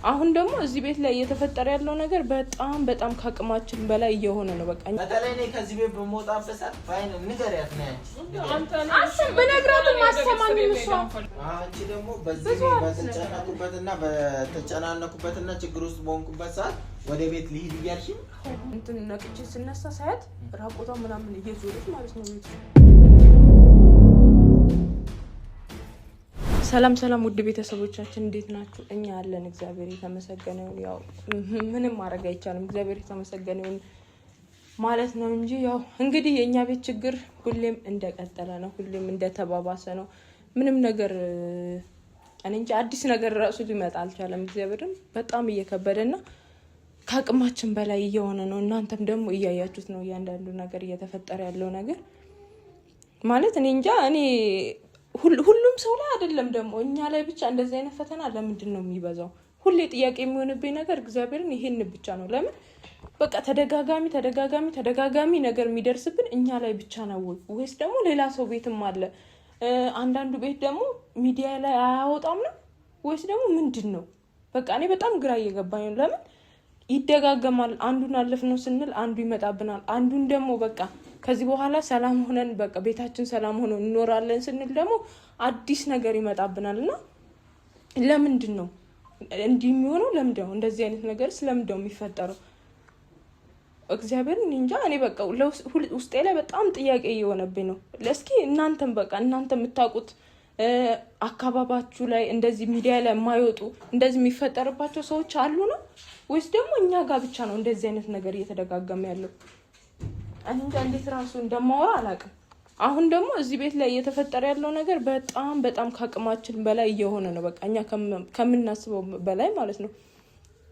አሁን ደግሞ እዚህ ቤት ላይ እየተፈጠረ ያለው ነገር በጣም ከአቅማችን በላይ እየሆነ ነው። በቃ በተለይ እኔ ከዚህ ቤት በመውጣበት ሰዓት ባይነ ንገሪያት ነው አንተ አስብ በነግራቱ ማስተማኝ ነው። አንቺ ደግሞ በዚህ በተጨናነኩበትና በተጨናነኩበትና ችግር ውስጥ በሆንኩበት ሰዓት ወደ ቤት ልሂድ እያልሽ እንትን ነቅቼ ስነሳ ሳያት ራቆቷ ምናምን እየዞረች ማለት ነው ቤት። ሰላም ውድ ቤተሰቦቻችን እንዴት ናችሁ? እኛ ያለን እግዚአብሔር የተመሰገነ ይሁን። ያው ምንም ማድረግ አይቻልም፣ እግዚአብሔር የተመሰገነ ይሁን ማለት ነው እንጂ ያው እንግዲህ የኛ ቤት ችግር ሁሌም እንደቀጠለ ነው፣ ሁሌም እንደተባባሰ ነው። ምንም ነገር እኔ እንጂ አዲስ ነገር ራሱ ሊመጣ አልቻለም። እግዚአብሔርም በጣም እየከበደና ከአቅማችን በላይ እየሆነ ነው። እናንተም ደግሞ እያያችሁት ነው እያንዳንዱ ነገር እየተፈጠረ ያለው ነገር ማለት እኔ እንጃ እኔ ሁሉም ሰው ላይ አይደለም ደግሞ እኛ ላይ ብቻ እንደዚህ አይነት ፈተና ለምንድን ነው የሚበዛው? ሁሌ ጥያቄ የሚሆንብኝ ነገር እግዚአብሔርን ይሄን ብቻ ነው። ለምን በቃ ተደጋጋሚ ነገር የሚደርስብን እኛ ላይ ብቻ ነው ወይስ ደግሞ ሌላ ሰው ቤትም አለ? አንዳንዱ ቤት ደግሞ ሚዲያ ላይ አያወጣም ነው ወይስ ደግሞ ምንድን ነው? በቃ እኔ በጣም ግራ እየገባኝ ነው። ለምን ይደጋገማል? አንዱን አለፍነው ስንል አንዱ ይመጣብናል። አንዱን ደግሞ በቃ ከዚህ በኋላ ሰላም ሆነን በቃ ቤታችን ሰላም ሆኖ እንኖራለን ስንል ደግሞ አዲስ ነገር ይመጣብናልና ለምንድን ነው እንዲህ የሚሆነው? ለምንድን ነው እንደዚህ አይነት ነገር ስለምንድን ነው የሚፈጠረው? እግዚአብሔርን እንጃ። እኔ በቃ ውስጤ ላይ በጣም ጥያቄ እየሆነብኝ ነው። ለስኪ እናንተ የምታውቁት አካባቢያችሁ ላይ እንደዚህ ሚዲያ ላይ የማይወጡ እንደዚህ የሚፈጠርባቸው ሰዎች አሉ ነው ወይስ ደግሞ እኛ ጋር ብቻ ነው እንደዚህ አይነት ነገር እየተደጋገመ ያለው? አንተ እንዴት ራሱ እንደማወራ አላውቅም። አሁን ደግሞ እዚህ ቤት ላይ እየተፈጠረ ያለው ነገር በጣም ከአቅማችን በላይ እየሆነ ነው። በቃ እኛ ከምናስበው በላይ ማለት ነው።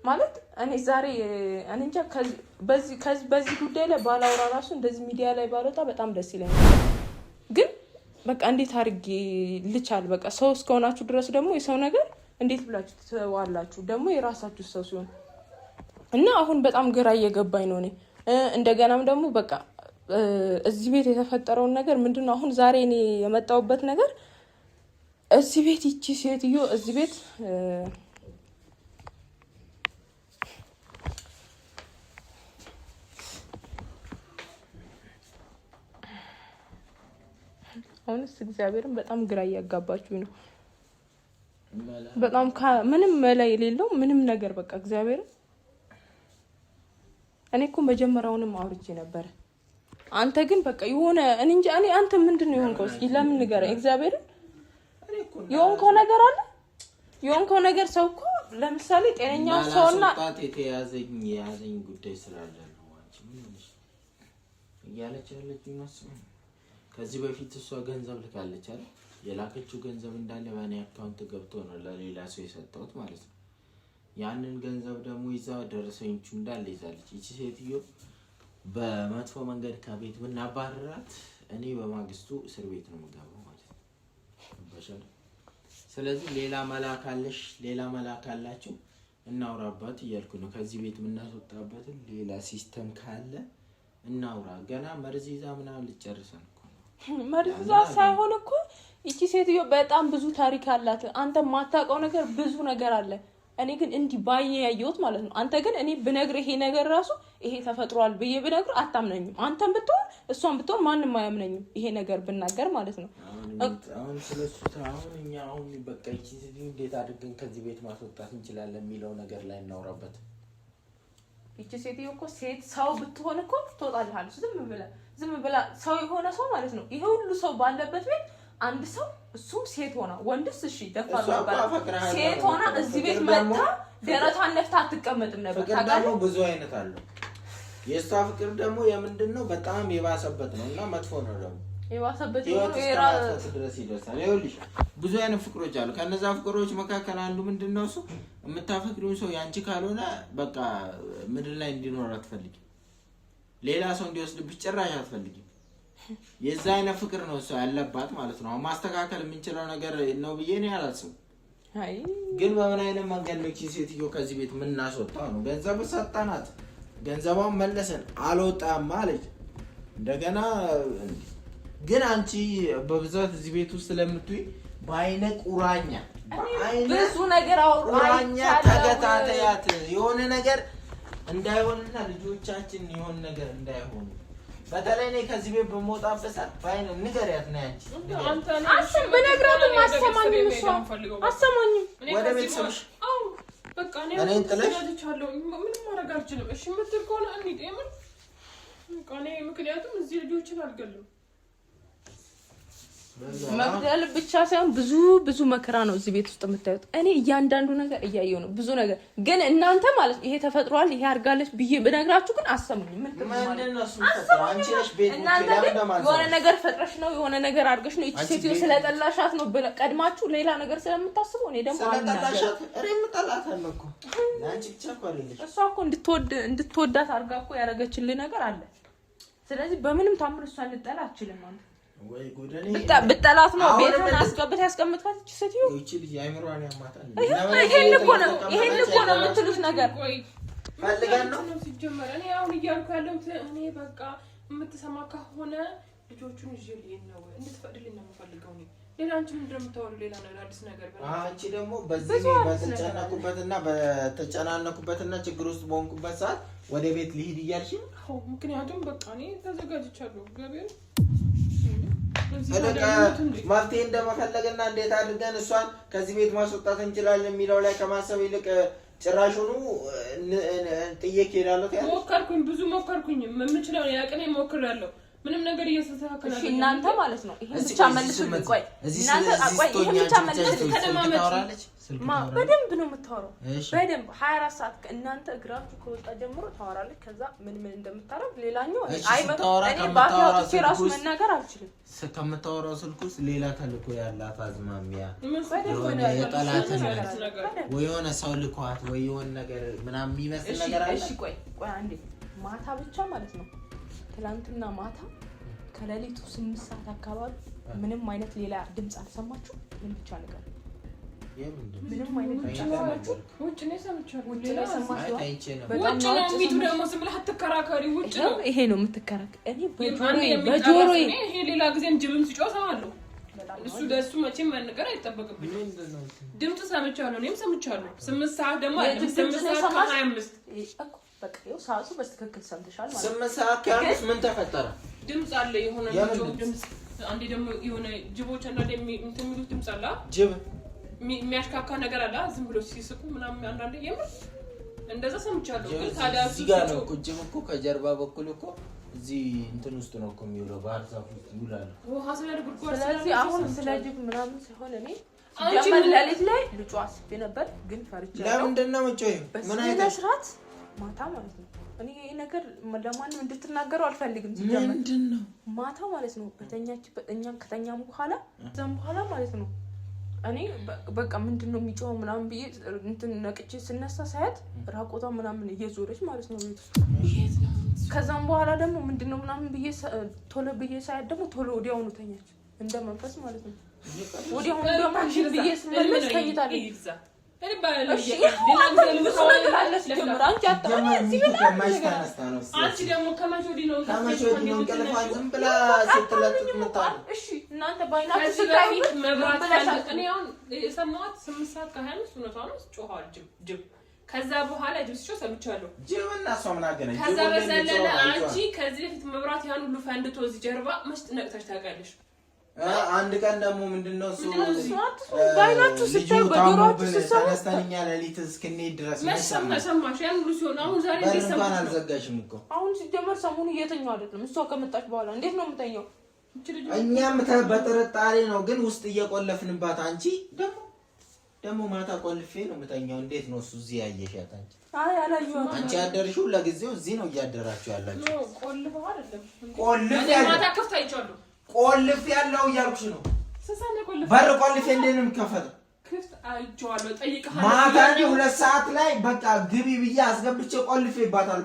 ማለት እኔ ዛሬ እኔ እንጃ በዚህ ጉዳይ ላይ ባላወራ ራሱ እንደዚህ ሚዲያ ላይ ባልወጣ በጣም ደስ ይለኛል። ግን በቃ እንዴት አድርጌ ልቻል? በቃ ሰው እስከሆናችሁ ድረስ ደግሞ የሰው ነገር እንዴት ብላችሁ ትተዋላችሁ? ደግሞ የራሳችሁ ሰው ሲሆን እና አሁን በጣም ግራ እየገባኝ ነው እኔ እንደገናም ደግሞ በቃ እዚህ ቤት የተፈጠረውን ነገር ምንድነው? አሁን ዛሬ እኔ የመጣሁበት ነገር እዚህ ቤት ይቺ ሴትዮ እዚህ ቤት አሁንስ እግዚአብሔርን በጣም ግራ እያጋባችሁ ነው። በጣም ምንም መላይ የሌለው ምንም ነገር በቃ እግዚአብሔርን እኔ እኮ መጀመሪያውንም አውርቼ ነበር። አንተ ግን በቃ የሆነ እኔ እንጂ አንተ ምንድነው የሆንከው? እስኪ ለምን ንገረኝ። እግዚአብሔርን የሆንከው ነገር አለ? የሆንከው ነገር ሰው እኮ ለምሳሌ ጤነኛ ሰውና የያዘኝ ጉዳይ ስላለ ነው። አንቺ ምን ነሽ እያለች ያለችው ነው። ከዚህ በፊት እሷ ገንዘብ ልካለች አይደል? የላከችው ገንዘብ እንዳለ በእኔ አካውንት ገብቶ ነው ለሌላ ሰው የሰጠሁት ማለት ነው። ያንን ገንዘብ ደግሞ ይዛ ደረሰኞቹ እንዳለ ይዛለች። እቺ ሴትዮ በመጥፎ መንገድ ከቤት ብናባረራት እኔ በማግስቱ እስር ቤት ነው የምገባው ማለት ነው። በሻለ ስለዚህ ሌላ መላክ አላችሁ እናውራባት እያልኩ ነው። ከዚህ ቤት የምናስወጣበት ሌላ ሲስተም ካለ እናውራ። ገና መርዚዛ ምናምን ልጨርሰን እኮ ነው። መርዚዛ ሳይሆን እኮ እቺ ሴትዮ በጣም ብዙ ታሪክ አላት። አንተ ማታውቀው ነገር ብዙ ነገር አለ። እኔ ግን እንዲህ ባያየሁት ማለት ነው። አንተ ግን እኔ ብነግር ይሄ ነገር ራሱ ይሄ ተፈጥሯል ብዬ ብነግር አታምነኝም። አንተም ብትሆን እሷም ብትሆን ማንንም አያምነኝም ይሄ ነገር ብናገር ማለት ነው። አሁን ስለሱ አሁን በቃ እቺ እንዴት አድርገን ከዚህ ቤት ማስወጣት እንችላለን የሚለው ነገር ላይ እናውራበት። እቺ ሴትዮ እኮ ሴት ሰው ብትሆን እኮ ትወጣልሃለች ዝም ብላ ሰው የሆነ ሰው ማለት ነው። ይሄ ሁሉ ሰው ባለበት ቤት አንድ ሰው እሱም ሴት ሆና ወንድስ እሺ ደፋር ነበር ሴት ሆና እዚህ ቤት መጣ ደረቷን ነፍታ አትቀመጥም ነበር። ታጋሉ ብዙ አይነት አለ። የሷ ፍቅር ደግሞ የምንድነው በጣም የባሰበት ነውና መጥፎ ነው። ደግሞ የባሰበት የራስ ድረስ ይደርሳል። ይኸውልሽ ብዙ አይነት ፍቅሮች አሉ። ከነዛ ፍቅሮች መካከል አንዱ ምንድነው እሱ የምታፈቅሪው ሰው ያንቺ ካልሆነ በቃ ምድር ላይ እንዲኖር አትፈልጊ። ሌላ ሰው እንዲወስድብሽ ጭራሽ አትፈልጊ። የዛ አይነት ፍቅር ነው እሷ ያለባት ማለት ነው። ማስተካከል የምንችለው ነገር ነው ብዬ ነው ያላስብ። አይ ግን በምን አይነት መንገድ ነው እቺ ሴትዮ ከዚህ ቤት ምን እናስወጣው ነው? ገንዘብ ሰጣናት፣ ገንዘቧን መለሰን፣ አልወጣም አለች። እንደገና ግን አንቺ በብዛት እዚህ ቤት ውስጥ ስለምትይ ባይነ ቁራኛ ብዙ ነገር አውራኛ ተከታተያት የሆነ ነገር እንዳይሆንና ልጆቻችን የሆነ ነገር እንዳይሆኑ በተለይ እኔ ከዚህ ቤት በመውጣበት ሰዓት ባይነ ንገሪያት ነው አንቺ አሰም በነግራቱም አሰማኝም እሷ አሰማኝም ወደ ቤተሰብሽ በቃ እኔ ተለቻለሁ ምንም ማድረግ አልችልም። እሺ የምትል ከሆነ እንዴ ምን በቃ እኔ ምክንያቱም እዚህ ልጆችን አልገለም መግደል ብቻ ሳይሆን ብዙ መከራ ነው እዚህ ቤት ውስጥ የምታዩት። እኔ እያንዳንዱ ነገር እያየሁ ነው ብዙ ነገር ግን እናንተ ማለት ይሄ ተፈጥሯል ይሄ አርጋለች ብዬ በነግራችሁ ግን አሰሙኝ። የሆነ ነገር ፈጥረሽ ነው የሆነ ነገር አርገሽ ነው እቺ ሴትዮ ስለጠላሻት ነው ቀድማችሁ ሌላ ነገር ስለምታስቡ እኔ ደግሞ ስለጠላሻት እሬም ጠላታለሁ እኮ አንቺ ብቻ እኮ አይደለሽ እሷ እኮ እንድትወዳት አርጋ እኮ ያረጋችልኝ ነገር አለ። ስለዚህ በምንም ታምር እሷ ልጠላ አትችልም ማለት ወይ ጉደኔ በጠላት ነው ቤቱን አስገብታ ያስቀምጥካት እቺ ሴትዮ እቺ ልጅ አይምሮዋን ያማታል። ይሄን እኮ ነው የምትሉት ነገር ፈልገን ነው ሲጀመር እኔ አሁን እያልኩ ያለው እኔ በቃ የምትሰማ ከሆነ ልጆቹን ይዤልኝ ነው እንድትፈቅድልኝ ነው የምፈልገው ነው። ሌላ አንቺ ምንድነው የምታወሪው? ሌላ ነገር አዲስ ነገር አንቺ ደግሞ በዚህ በተጨናነኩበትና ችግር ውስጥ በሆንኩበት ሰዓት ወደ ቤት ልሂድ እያልሽ ነው። ምክንያቱም በቃ እኔ ተዘጋጅቻለሁ እግዚአብሔር መፍትሄ እንደመፈለግና እንዴት አድርገን እሷን ከዚህ ቤት ማስወጣት እንችላለን የሚለው ላይ ከማሰብ ይልቅ ጭራሹኑ ጥዬ እሄዳለሁ ያለ ሞከርኩኝ ብዙ ሞከርኩኝ የምችለው ያቀኔ ሞክራለሁ ምንም ነገር እየተስተካከለ እሺ እናንተ ማለት ነው ይሄን ብቻ መልሱልኝ ቆይ እናንተ ቆይ ይሄን ብቻ መልሱልኝ ከተማመች በደንብ ነው የምታወራው በደንብ 24 ሰዓት እናንተ እግራችሁ ከወጣ ጀምሮ ታወራለች ከዛ ምን እንደምታረግ ሌላኛው እኔ ባታውቁ ሲራስ መናገር አልችልም ከምታወራው ስልኩስ ሌላ ተልኮ ያላት አዝማሚያ የጠላት ነገር ወይ የሆነ ሰው ልኳት ወይ የሆነ ነገር ምናምን የሚመስል ነገር አለ እሺ ቆይ አንዴ ማታ ብቻ ማለት ነው ትላንትና ማታ ከሌሊቱ 8 ሰዓት አካባቢ ምንም አይነት ሌላ ድምጽ አልሰማችሁ ምን ብቻ ነገር ምንም አይነት ውጭ ነው ሰምቻለሁ ውጭ ነው ሰማችሁ በጣም ነው ቪዲዮ ደግሞ ስምልህ አትከራከሪ ውጭ ነው ይሄ ነው የምትከራከሪ እኔ በጆሮዬ ይሄ ሌላ ጊዜም ጅብም ሲጮሳዋለሁ እሱ ደሱ መቼም ነገር አይተበቅብኝ ድምጽ ሰምቻለሁ እኔም ሰምቻለሁ 8 ሰዓት ደግሞ 8 ሰዓት ከ25 በቃ ይኸው ሰዓቱ በትክክል ሰምተሻል ማለት 8 ሰዓት ከ25 ምን ተፈጠረ ድምጽ አለ የሆነ ድምጽ አንዴ ደግሞ የሆነ ጅቦች አንዳንዴ እንትን የሚሉት ድምጽ አለ ጅብ የሚያሽካካ ነገር አለ ዝም ብሎ ሲስቁ ምናምን አንዳንዴ የምር እንደዛ ሰምቻለሁ ግን ታዲያ እዚህ ጋር ነው ቁጭም እኮ ከጀርባ በኩል እኮ እዚህ እንትን ውስጥ ነው እኮ የሚውለው ባህር ዛፍ ውስጥ ይውላል ውሃ ስለድጉድጓድ ስለዚህ አሁን ስለ ጅብ ምናምን ሲሆን እኔ ጀመር ለሊት ላይ ልጇ አስቤ ነበር ግን ፈርቻለሁ ለምንድን ነው የምትጮይው ምን አይተሽራት ማታ ማለት ነው እኔ ይሄ ነገር ለማንም እንድትናገሩ አልፈልግም ሲጀመር ምንድነው ማታ ማለት ነው እኛን ከተኛም በኋላ ዘም በኋላ ማለት ነው እኔ በቃ ምንድነው የሚጮው ምናምን ብዬ እንትን ነቅቼ ስነሳ ሳያት ራቆቷ ምናምን እየዞረች ማለት ነው ቤት ውስጥ ከዛም በኋላ ደግሞ ምንድነው ምናምን ብዬ ቶሎ ብዬ ሳያት ደግሞ ቶሎ ወዲያውኑ ተኛች እንደ መንፈስ ማለት ነው ወዲያውኑ ደግሞ ብዬ ስመለስ ተኝታለች እኔ ባለሽ አንቺ ደግሞ ከመቼ ወዲህ ነው እንቅልፏን ዝም ብላ ስትለጥጥ የምታውቀው? እሺ እናንተ ባይናችሁ ስታዩት መብራት እኔ አሁን የሰማሁት 8 ሰዓት ከ25 እውነቷን ነው ጮኸዋል ጅብ ከዛ በኋላ ጅብ ሲጮህ ሰምቻለሁ ጅብና እሷ ምን አገናኝ ከዛ በዘለለ አንቺ ከዚህ በፊት መብራት ያን ሁሉ ፈንድቶ እዚህ ጀርባ መስጥ ነቅተሽ ታውቂያለሽ አንድ ቀን ደግሞ ምንድነው እሱ ባይናችሁ ስታዩ በጆሮአችሁ ስትሰሙ ተነስተኛ ለሊት እስክንሄድ ድረስ ሰማሽ ያን ሁሉ ሲሆን አሁን ዛሬ እንዴት ሰማሽ አልዘጋሽም እኮ አሁን ሲጀመር ሰሞኑ እየተኛው አይደለም እሷ ከመጣች በኋላ እንዴት ነው የምተኛው እኛም በጥርጣሬ ነው ግን ውስጥ እየቆለፍንባት አንቺ ደግሞ ማታ ቆልፌ ነው የምተኛው እንዴት ነው እሱ እዚህ ያየሻት አንቺ አይ አላየሁም አንቺ ያደርሽው ለጊዜው እዚህ ነው እያደራችሁ ያላችሁ ቆልፈው አይደለም ቆልፍ ማታ ከፍታ አይቻለሁ ቆልፍ ያለው እያልኩሽ ነው ሰሳነ ቆልፍ በር ቆልፍ እንዴት ነው የሚከፈተው ክፍት አይቼዋለሁ ጠይቀሃል ማታ 2 ሰዓት ላይ በቃ ግቢ ብዬ አስገብቼ ቆልፌባታል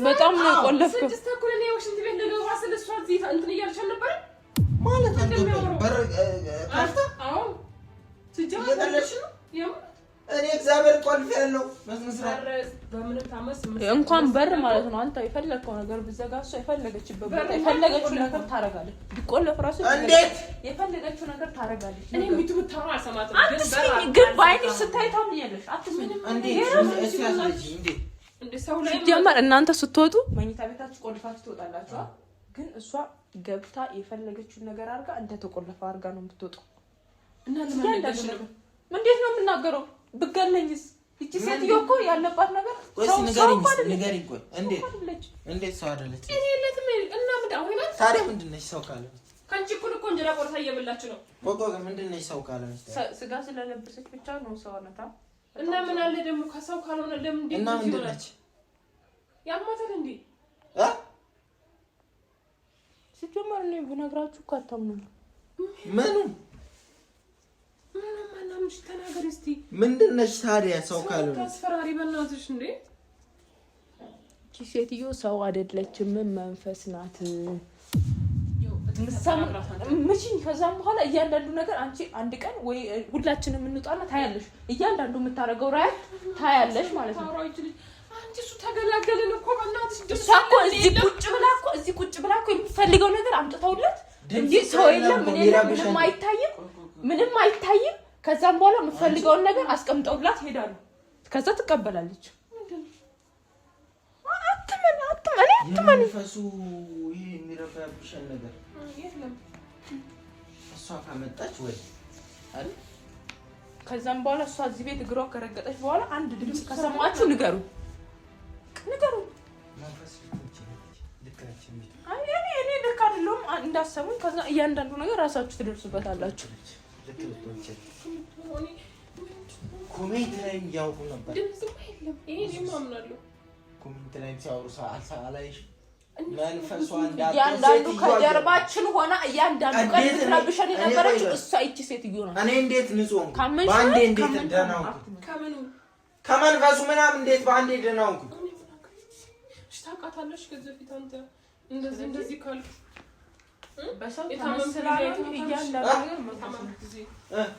በጣም ነው ቆልፍኩ 6 ተኩል ነው ሽንት ቤት ለገባ ስለሷ እዚህ እንትን እያልሽ ነበር ማለት አንተ በር ከፍታ አዎ ሲጀምር እየጠለሽ ነው እኔ እግዚአብሔር ቆልፍ ያለው መስመስራት በምንም ታመስ እንኳን በር ማለት ነው አንተ የፈለከው ነገር ብዘጋ እሷ የፈለገችበት ቦታ የፈለገችው ነገር ታረጋለች። ቢቆለፍ ራሱ እንዴት የፈለገችው ነገር ታረጋለች። እኔ ምትብታው አልሰማትም ግን ባይንሽ ስታይ ታምኛለሽ። አትምንም እንዴት እንዴ ሰው ላይ ጀመር እናንተ ስትወጡ መኝታ ቤታችሁ ቆልፋችሁ ትወጣላችሁ። ግን እሷ ገብታ የፈለገችውን ነገር አርጋ እንደ ተቆለፈ አርጋ ነው የምትወጣው። እና ለምን እንደዚህ እንዴት ነው የምናገረው? ብገለኝስ እቺ ሴትዮ እኮ ያለባት ነገር ሰው ንገሪኝ ቆይ እንዴት ሰው አይደለች? እኔ ለትም እና ምን አሁን ታዲያ ምንድነሽ ሰው ካለ ካንቺ እኮ እንጀራ ቆርሳ እየበላች ነው ቆቆ ምንድነሽ ሰው ካለ ስጋ ስለለበሰች ብቻ ነው ሰው ነታ እና ምን አለ ደግሞ ከሰው ካልሆነ ለምን እንዴ እና ምንድነች ያማታል እንዴ ሲጀመር ነው ብነግራችሁ እኮ አታምኑም። ምንሽ ተናገር እስቲ ምንድነሽ ታዲያ ሰው ካልሆነ ታስፈራሪ በእናትሽ እንዴ እቺ ሴትዮ ሰው አይደለችም መንፈስ ናት። ምንሽን ከዛም በኋላ እያንዳንዱ ነገር አንቺ አንድ ቀን ወይ ሁላችንም እንውጣና ታያለሽ። እያንዳንዱ የምታረገው ራያት ታያለሽ ማለት ነው። አንቺ እሱ ተገላገልን እኮ በእናትሽ ድምጽ እኮ እዚህ ቁጭ ብላ እኮ የሚፈልገው ነገር አምጥተውለት እንጂ ሰው የለም ምንም አይታይም። ከዛም በኋላ የምትፈልገውን ነገር አስቀምጠውላት ሄዳሉ። ከዛ ትቀበላለች። አትመን ፈሱ ይሄ የሚረፋብሽን ነገር የለም እሷ ካመጣች ወይ አይደል? ከዛም በኋላ እሷ እዚህ ቤት እግሯ ከረገጠች በኋላ አንድ ድምጽ ከሰማችሁ ንገሩ። መንፈስ ልክነች እንዴ? እኔ ልክ አይደለም እንዳሰሙኝ። ከዛ እያንዳንዱ ነገር ራሳችሁ ትደርሱበታላችሁ። ኮሜንት ላይ ያውቁ ነበር። ድምጽም አይደለም ይሄ ማምናለሁ። ኮሜንት ላይ ሲያወሩ ሳላይሽ መንፈሷ እንዳትሰጥ ያንዳንዱ ከጀርባችን ሆና ያንዳንዱ ቀን ትራብሽን የነበረች እሷ እቺ ሴትዮ ነው። እኔ እንዴት ንጹህ ባንዴ እንዴት ደናው ከመንፈሱ ምናምን እንዴት ባንዴ ደናው ታውቃታለሽ? ከዚህ ፊት አንተ እንደዚህ ካልኩ በሰው ተመስላለ እያንዳንዱ ነገር መንፈስ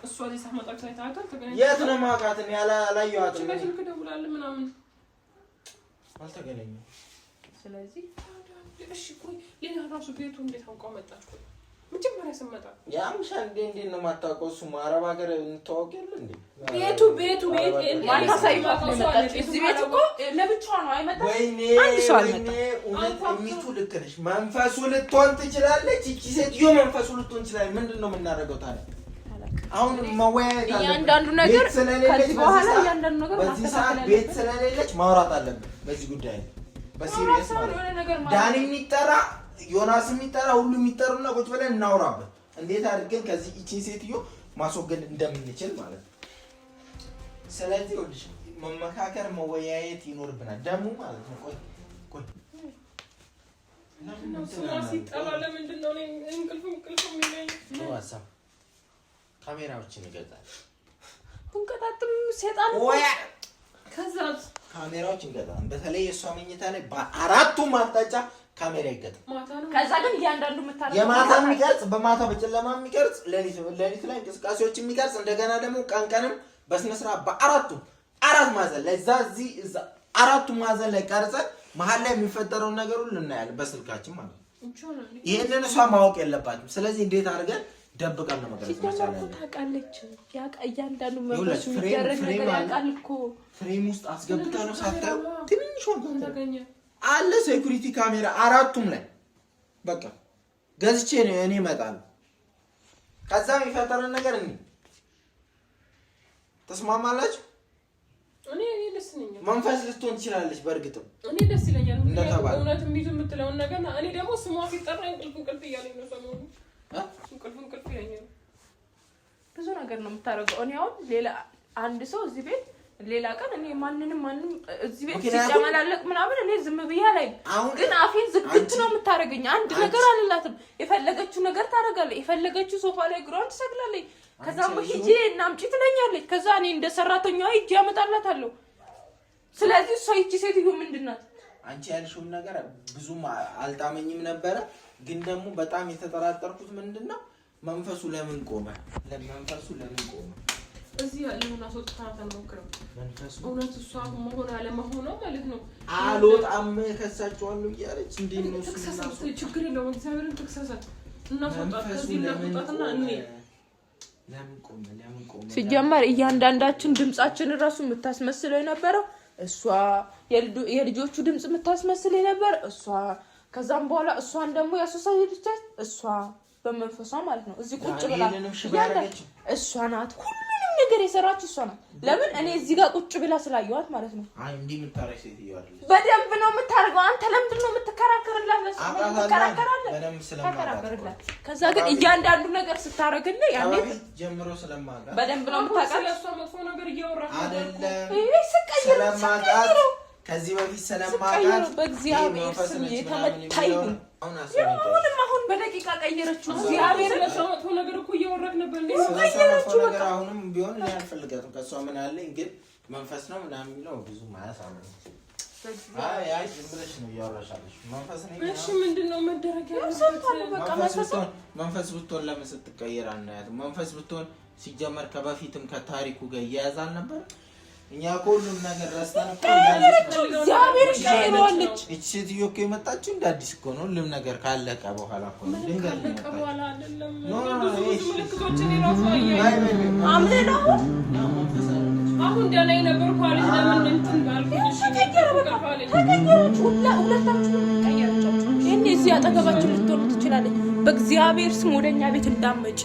እሷ ላይ ሳመጣች ታይታታል። ተገናኝ የት ነው ማውቃትን ያላየኋትም ስልክ ደውላለህ ምናምን አልተገናኘንም። ስለዚህ እሺ ቆይ ሌላ ራሱ ቤቱ እንዴት አውቃ መጣች? ቆይ መጀመሪያ ስመጣ ያምሻ እንዴ ነው ማታውቀው? እሱ አረብ ሀገር እንተዋወቅ የለ እንዴ? ቤቱ ማታ ሳይፋት ነው መጣች። እዚህ ቤት እኮ ለብቻዋ ነው አይመጣም። አንድ ሰው አልመጣም። እሚቱ ልክ ነሽ። መንፈሱ ልትሆን ትችላለች። እቺ ሴትዮ መንፈሱ ልትሆን ይችላል። ምንድነው የምናደርገው ታዲያ? አሁን መወያየት አለብን። እያንዳንዱ ነገር ከዚህ በኋላ እያንዳንዱ ነገር በዚህ ሰዓት ቤት ስለሌለች ማውራት አለብን በዚህ ጉዳይ በሲሪየስ ማለት ዳኒ የሚጠራ ዮናስ የሚጠራ ሁሉ የሚጠሩና ቁጭ ብለን እናውራበት እንዴት አድርገን ከዚህ እቺን ሴትዮ ማስወገድ እንደምንችል ማለት ነው። ስለዚህ ወልሽ መመካከር መወያየት ይኖርብናል ደግሞ ማለት ነው። ቆይ ለምንድን ነው እንቅልፍ የሚለኝ? ዋትስአፕ ካሜራዎችን ይገዛል። እንቀጣጥም ሰይጣን ወይ ከዛ ካሜራዎችን ይገዛል። በተለይ የሷ መኝታ ላይ በአራቱም አቅጣጫ ካሜራ ይገዛል። ከዛ ግን እያንዳንዱ የምታረገው የማታ የሚቀርጽ በማታ በጨለማ የሚቀርጽ ሌሊት ላይ እንቅስቃሴዎች የሚቀርጽ እንደገና ደግሞ ቀንቀንም በስነ ስርዓት በአራቱም አራት ማዕዘን ላይ እዛ አራቱም ማዕዘን ላይ ቀርጸን መሀል ላይ የሚፈጠረውን ነገር ሁሉ እናያለን በስልካችን ማለት ነው። ይሄንን እሷ ማወቅ የለባትም። ስለዚህ እንዴት አድርገን ደብቀን ነው መቀረጽ መቻላለን። ታውቃለች እያንዳንዱ መንፈሱ የሚደረግ ነገር ያውቃል እኮ። ፍሬም ውስጥ አስገብታ ነው ሳታዩ ትንሽ አለ ሴኩሪቲ ካሜራ አራቱም ላይ በቃ ገዝቼ ነው እኔ እመጣለሁ። ከዛ የሚፈጠረን ነገር እንዴ ተስማማላችሁ? እኔ ደስ ይለኛል። መንፈስ ልትሆን ትችላለች። በእርግጥም እኔ ደስ ይለኛል። እውነትም ይዙ የምትለውን ነገር እኔ ደግሞ ስሟ ሲጠራ እንቅልፍ እያለኝ ነው ሰሞኑን እንቅልፍ ይለኛል። ብዙ ነገር ነው የምታደርገው። እኔ አሁን ሌላ አንድ ሰው እዚህ ቤት ሌላ ቀን እኔ ማንንም እዚህ ቤት ሲጨመላለቅ ምናምን እኔ ዝም ብያ ላይ ግን አፌን ዝግት ነው የምታረገኝ። አንድ ነገር አልላትም። የፈለገችው ነገር ታረጋለች። የፈለገችው ሶፋ ላይ እግሯን ትሰቅላለች። ከዛም ሂጂ እና አምጪ ትለኛለች። ከዛ እኔ እንደ ሰራተኛዋ ሂጂ አመጣላታለሁ። ስለዚህ እሷ ይቺ ሴትዮ ምንድናት? አንቺ ያልሽው ነገር ብዙም አልጣመኝም ነበረ። ግን ደግሞ በጣም የተጠራጠርኩት ምንድነው መንፈሱ ለምን ቆመ? እዚህ ያለውን አስወጥተናት አንሞክረው። እውነት እሷ መሆን አለመሆኗ ማለት ነው። አልወጣም ከሳቸዋለሁ እያለች እንዴት ነው እሱ? ችግር የለውም እግዚአብሔርን ትክሰሳት እናስወጣት ከዚህ እናስወጣትና እኔ ለምን ቆመ ሲጀመር እያንዳንዳችን ድምጻችንን ራሱ የምታስመስለው የነበረው እሷ የልጆቹ ድምጽ የምታስመስለው የነበር እሷ ከዛም በኋላ እሷን ደግሞ ያሶሳይ ልጅ እሷ በመንፈሷ ማለት ነው እዚህ ቁጭ ብላ እሷ ናት ሁሉንም ነገር የሰራችው እሷ ናት። ለምን እኔ እዚህ ጋር ቁጭ ብላ ስላየዋት ማለት ነው። አይ እንዲህ የምታረግ ሴትዮ አይደለች። በደንብ ነው የምታረገው። አንተ ለምንድን ነው የምትከራከርላት? ስለማከራከርላት ከዛ ግን እያንዳንዱ ነገር ስታረግልህ ያኔ ጀምሮ ስለማጋ በደንብ ነው የምታውቃት። እሷ መጥፎ ነገር እያወራች አይደለም ስለማጋት ከዚህ በፊት ስለማጋት በእግዚአብሔር ስም የተመታኝ አሁን በደቂቃ ቀየረችው። እግዚአብሔር ለሰማው ነገር እኮ እያወራክ ነበር እንዴ? ስለሰማው ነገር አሁንም ቢሆን እኔ አልፈልጋትም። ከሷ ምን አለኝ ግን መንፈስ ነው ምናምን የሚለው ብዙ ማያሳምን። አይ ዝም ብለሽ ነው እያወራሻለሽ። መንፈስ ነው። እሺ ምንድነው መደረግ ያለበት? መንፈስ ብትሆን ለምን ስትቀየር አናያትም? መንፈስ ብትሆን ሲጀመር ከበፊትም ከታሪኩ ጋር እያያዛል ነበር። እኛ ሁሉም ነገር ረስተን እኮ እግዚአብሔር ይሽራለች። እቺ ሴትዮ እኮ የመጣችው እንደ አዲስ እኮ ነው። ሁሉም ነገር ካለቀ በኋላ እኮ ነው። ድንገት ነው በኋላ አይደለም። አሁን ደህና የነበርኩ አለች። ለምን እንትን ባልኩሽ ተቀየረች። ሁለታችሁም ተቀየረቻችሁ። ይሄን እዚህ አጠገባችን ልትሆኑ ትችላለች። በእግዚአብሔር ስም ወደኛ ቤት እንዳመጭ